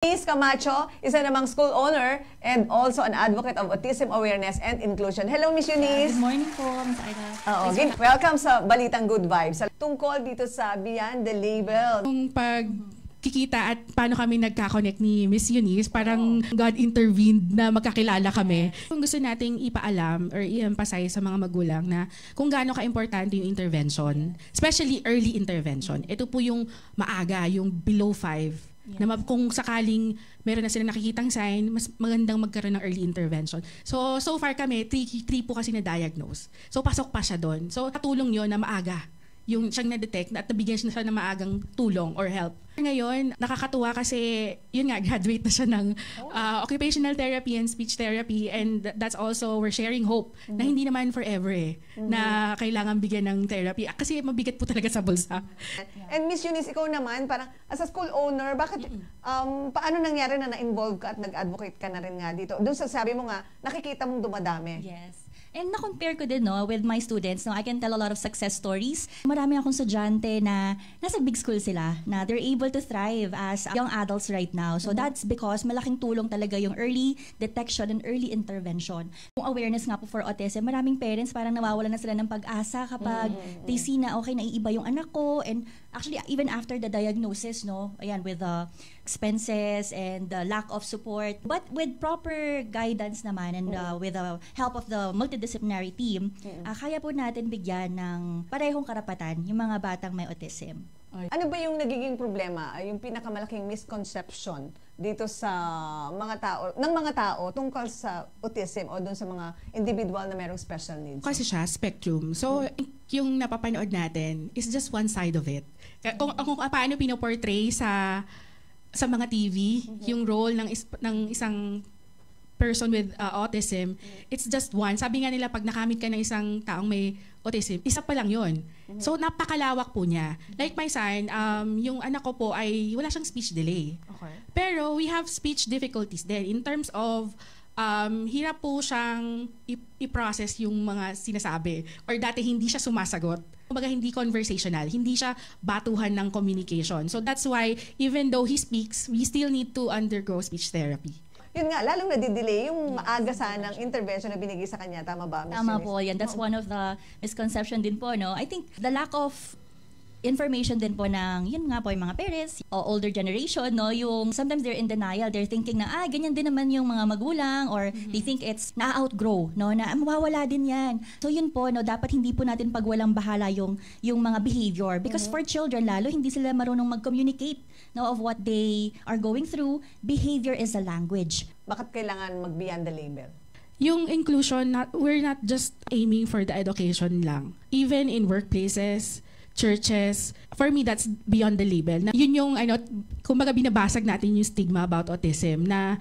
Miss Camacho, isa namang school owner and also an advocate of autism awareness and inclusion. Hello, Miss Eunice. Good morning po, Miss Aida. Welcome sa Balitang Good Vibes. Tungkol dito sa Beyond the Label. Yung pagkikita at paano kami nagka-connect ni Miss Eunice, parang God intervened na magkakilala kami. Kung gusto nating ipaalam or i-emphasize sa mga magulang na kung gaano ka-importante yung intervention, especially early intervention. Ito po yung maaga, yung below 5. Na kung sakaling meron na sila nakikitang sign, mas magandang magkaroon ng early intervention. So far kami, 3 po kasi na-diagnose. So pasok pa siya doon. So katulong yon na maaga yung siyang na-detect at nabigyan siya ng maagang tulong or help. Ngayon, nakakatuwa kasi, yun nga, graduate na siya ng occupational therapy and speech therapy, and that's also, we're sharing hope na hindi naman forever na kailangan bigyan ng therapy. Kasi mabigat po talaga sa bulsa. And Miss Eunice, ikaw naman, parang as a school owner, bakit, paano nangyari na na-involve ka at nag-advocate ka na rin nga dito? Doon sa sabi mo nga, nakikita mong dumadami. Yes. And na-compare ko din with my students, I can tell a lot of success stories. Marami akong estudyante na nasa big school sila, na they're able to thrive as young adults right now. So that's because malaking tulong talaga yung early detection and early intervention. Kung awareness nga po for autism, maraming parents parang nawawalan na sila ng pag-asa kapag they see na okay, naiiba yung anak ko. And actually, even after the diagnosis, ayan, with the expenses and the lack of support. But with proper guidance naman and with the help of the multidisciplinary team, kaya po natin bigyan ng parehong karapatan yung mga batang may autism. Ano ba yung nagiging problema, yung pinakamalaking misconception dito sa mga tao tungkol sa autism o dun sa mga individual na merong special needs? Kasi siya, spectrum. So, yung napapanood natin is just one side of it. Kung paano pinoportray sa mga TV, yung role ng isang person with autism, it's just one. Sabi nga nila, pag nakamit ka ng isang taong may autism, isa pa lang yun. So, napakalawak po niya. Like my son, yung anak ko po ay wala siyang speech delay. Okay. Pero we have speech difficulties din in terms of hirap po siyang i-process yung mga sinasabi. Or dati hindi siya sumasagot. Kumbaga hindi conversational, hindi siya batuhan ng communication. So that's why even though he speaks, we still need to undergo speech therapy. Yun nga, lalong nadidelay yung maaga sanang intervention na binigay sa kanya. Tama ba, Ms. Tama Eunice? po, yan. That's one of the misconception din po, I think the lack of information din po ng, yun nga po, yung mga parents, o older generation, yung sometimes they're in denial, they're thinking na, ganyan din naman yung mga magulang, or they think it's na-outgrow, na mawawala din yan. So yun po, dapat hindi po natin pagwalang bahala yung mga behavior. Because for children, lalo, hindi sila marunong mag-communicate of what they are going through. Behavior is a language. Bakit kailangan mag-beyond the label? Yung inclusion, we're not just aiming for the education lang. Even in workplaces, churches, for me, that's beyond the label. Na yun yung, kumbaga binabasag natin yung stigma about autism na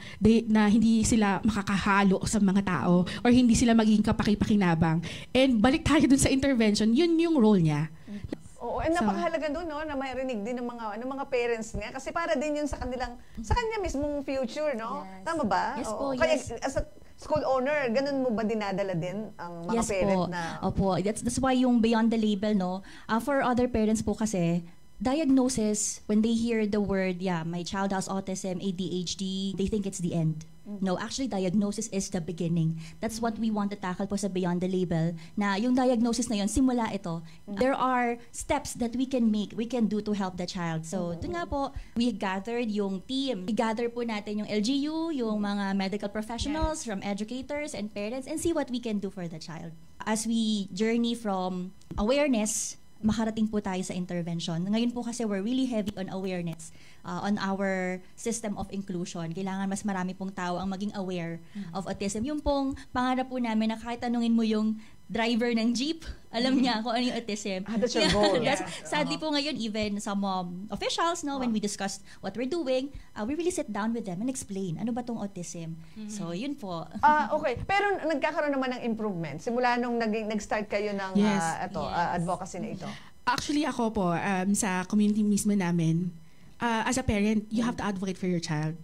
hindi sila makakahalo sa mga tao or hindi sila magiging kapakipakinabang. And balik tayo dun sa intervention, yun yung role niya. Oo, and napakahalaga doon na may rinig din ng mga parents niya kasi para din yun sa kanya mismong future, no? Yes. Tama ba? Yes po, Kaya yes. as a school owner, ganun mo ba dinadala din ang mga parent po. na? Opo, that's why yung beyond the label, for other parents po kasi, diagnosis, when they hear the word, my child has autism, ADHD, they think it's the end. No, actually, diagnosis is the beginning. That's what we want to tackle po sa Beyond the Label, na yung diagnosis na yun, simula ito. There are steps that we can do to help the child. So, ito nga po, we gathered yung team. We gather po natin yung LGU, yung mga medical professionals, from educators and parents, and see what we can do for the child. As we journey from awareness, makarating po tayo sa intervention. Ngayon po kasi we're really heavy on awareness, on our system of inclusion. Kailangan mas marami pong tao ang maging aware of autism. Yung pong pangarap po namin na kahit tanungin mo yung driver ng jeep, alam niya kung ano yung autism. That's your goal. Sadly po ngayon, even some officials, when we discussed what we're doing, we really sit down with them and explain, ano ba tong autism? So, yun po. Okay. Pero nagkakaroon naman ng improvement simula nung nag-start kayo ng advocacy na ito. Actually, ako po, sa community mismo namin, as a parent, you have to advocate for your child.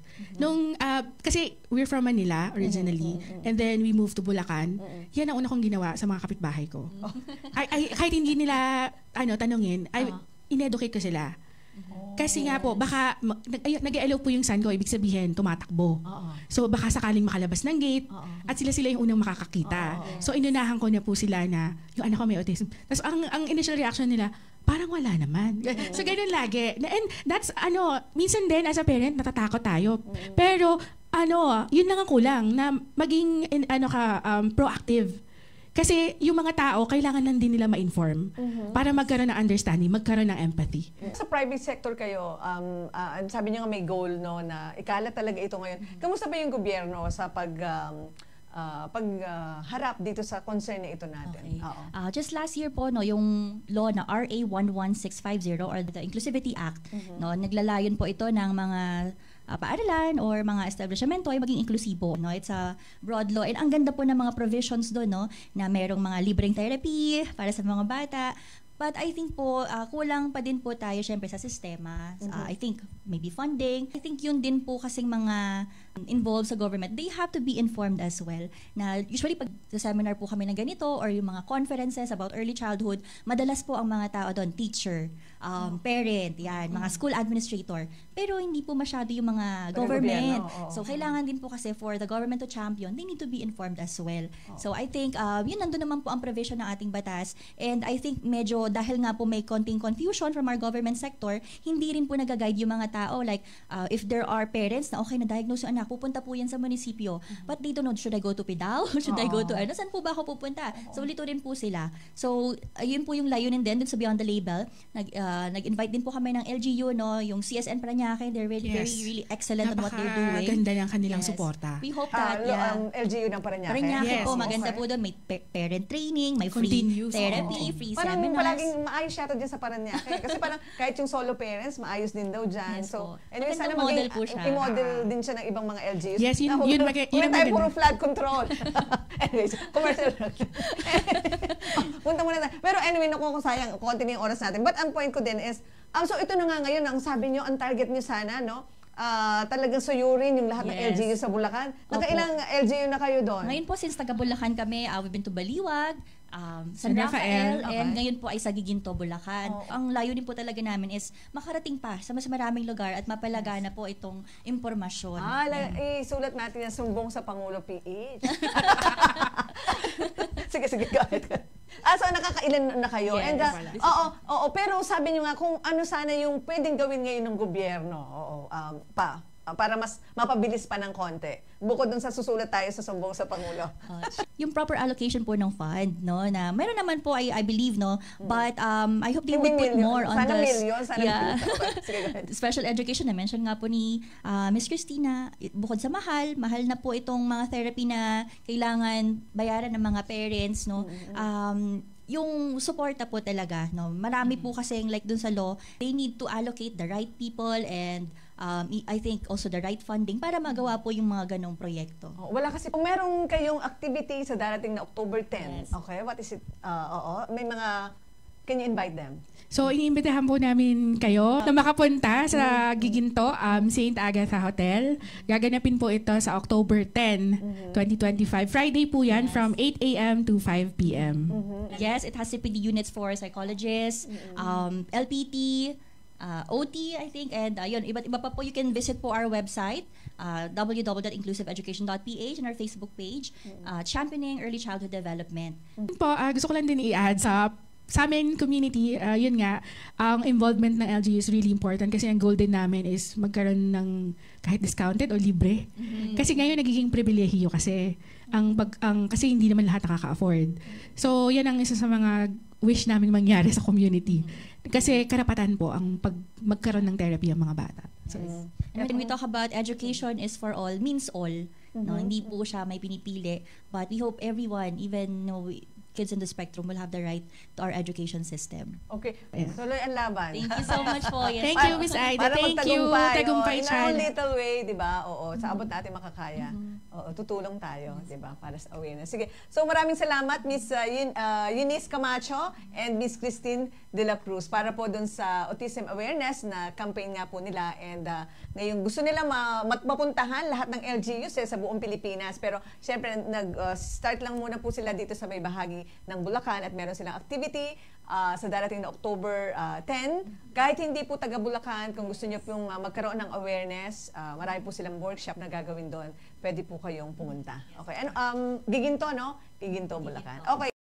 Kasi we're from Manila originally, and then we moved to Bulacan. Yan ang una kong ginawa sa mga kapitbahay ko. Kahit hindi nila tanungin, in-educate ko sila. Kasi nga po, baka nag-allow po yung son ko, ibig sabihin, tumatakbo. So baka sakaling makalabas ng gate at sila yung unang makakakita. So inunahan ko na po sila na yung anak ko may autism. Tapos ang initial reaction nila, parang wala naman. So ganun lagi. And that's, minsan din as a parent, natatakot tayo. Pero, yun lang ang kulang, na maging, proactive. Kasi yung mga tao, kailangan lang din nila ma-inform para magkaroon ng understanding, magkaroon ng empathy. Sa private sector kayo, sabi niyo nga may goal, no, na ikala talaga ito ngayon. Kamusta ba yung gobyerno sa pagharap dito sa concern na ito natin? Okay. Just last year po, no, yung law na RA 11650 or the Inclusivity Act, no, naglalayon po ito ng mga paaralan or mga establishmento ay maging inklusibo, no? It's a broad law. And ang ganda po ng mga provisions doon, no, na merong mga libreng therapy para sa mga bata. But I think po, kulang pa din po tayo syempre sa sistema. I think maybe funding. I think yun din po kasing mga involved sa government, they have to be informed as well. Na usually pag sa seminar po kami ng ganito or yung mga conferences about early childhood, madalas po ang mga tao doon, teacher, parent, yan, mga school administrator. Pero hindi po masyado yung mga government. So kailangan din po kasi for the government to champion, they need to be informed as well. So I think, yun nandun naman po ang provision ng ating batas. And I think medyo dahil nga po may konting confusion from our government sector, hindi rin po nag-guide yung mga tao. Like, if there are parents na okay, na-diagnose yung anak, pupunta po yan sa munisipyo. But they don't know, should I go to PIDAO? Should I go to, saan po ba ako pupunta? So, lito rin po sila. So, yun po yung layunin din dun sa Beyond the Label. Nag-invite din po kami ng LGU, no? Yung CSN Parañaque, they're really excellent on what they're doing. Napakaganda ng kanilang suporta. We hope that, LGU ng Parañaque. Parañaque po, maganda po doon. May parent training, may free therapy, free seminars. Parang palaging maayos yata dyan sa Parañaque. Kasi parang kahit yung solo parents, maayos din daw dyan. Yes, so, po. anyway, sana Model po siya. i-model din siya ng ibang mga LGUs. Yes, yun tayo puro flood control. Anyways, commercial. Punta muna tayo. Pero anyway, naku, sayang, konti na yung oras natin. But ang point ko din is, so ito na nga ngayon, ang sabi nyo, ang target nyo sana, no? Talagang suyurin yung lahat ng LGU sa Bulacan. Nakailang LGU na kayo doon? Ngayon po, since taga Bulacan kami, we've been to Baliwag, San Rafael, and ngayon po ay sa Giginto, Bulacan. Ang layunin po talaga namin is makarating pa sa mas maraming lugar at mapalagana po itong impormasyon. Isulat natin yung sumbong sa Pangulo PH. Sige, kahit. So nakakailan na kayo. Yes, And, pero sabi niyo nga kung ano sana yung pwedeng gawin ngayon ng gobyerno. Para mas mapabilis pa ng konti. Bukod dun sa susulat tayo sa sumbong sa Pangulo. Yung proper allocation po ng fund, no, na meron naman po, I believe, no, but I hope they would put more on sana the million, sana special education. Na-mention nga po ni Miss Christina, bukod sa mahal na po itong mga therapy na kailangan bayaran ng mga parents, no. Yung suporta po talaga, no. Marami po kasing like dun sa law, they need to allocate the right people and I think also the right funding para magawa po yung mga ganong proyekto. Wala kasi, kung meron kayong activity sa darating na October 10, okay, what is it? May mga, can you invite them? So, iniimbitahan po namin kayo na makapunta sa Giginto, St. Agatha Hotel. Gaganapin po ito sa October 10, 2025. Friday po yan from 8 a.m. to 5 p.m. Yes, it has CPD units for psychologists, LPT, OT, I think, and yun, iba pa po. You can visit po our website, www.inclusiveeducation.ph, and our Facebook page, Championing Early Childhood Development. Gusto ko lang din i-add sa amin community, yun nga, ang involvement ng LGU is really important kasi ang goal din namin is magkaroon ng kahit discounted o libre. Kasi ngayon nagiging pribilehiyo kasi kasi hindi naman lahat nakaka-afford. So, yan ang isa sa mga wish namin mangyari sa community. Kasi karapatan po ang magkaroon ng therapy ang mga bata. So, and when we talk about education is for all, means all. No, hindi po siya may pinipili. But we hope everyone, even kids in the spectrum, will have the right to our education system. Okay. Tuloy ang laban. Thank you so much po. Yes. Thank you, Miss Aida. Thank you. Tagumpay in our little way, di ba? Sa abot natin makakaya. Tutulong tayo, di ba? Para sa awareness. Sige. So maraming salamat, Miss Eunice Camacho and Miss Christine De La Cruz para po dun sa autism awareness na campaign nga po nila. And ngayon gusto nila mapuntahan lahat ng LGUs sa buong Pilipinas. Pero syempre, nag-start lang muna po sila dito sa may bahagi ng Bulacan at meron silang activity sa darating na October 10. Kahit hindi po taga Bulacan, kung gusto niyo pong magkaroon ng awareness, marami po silang workshop na gagawin doon. Pwede po kayong pumunta. Okay, Giginto, no? Giginto, Bulacan. Okay.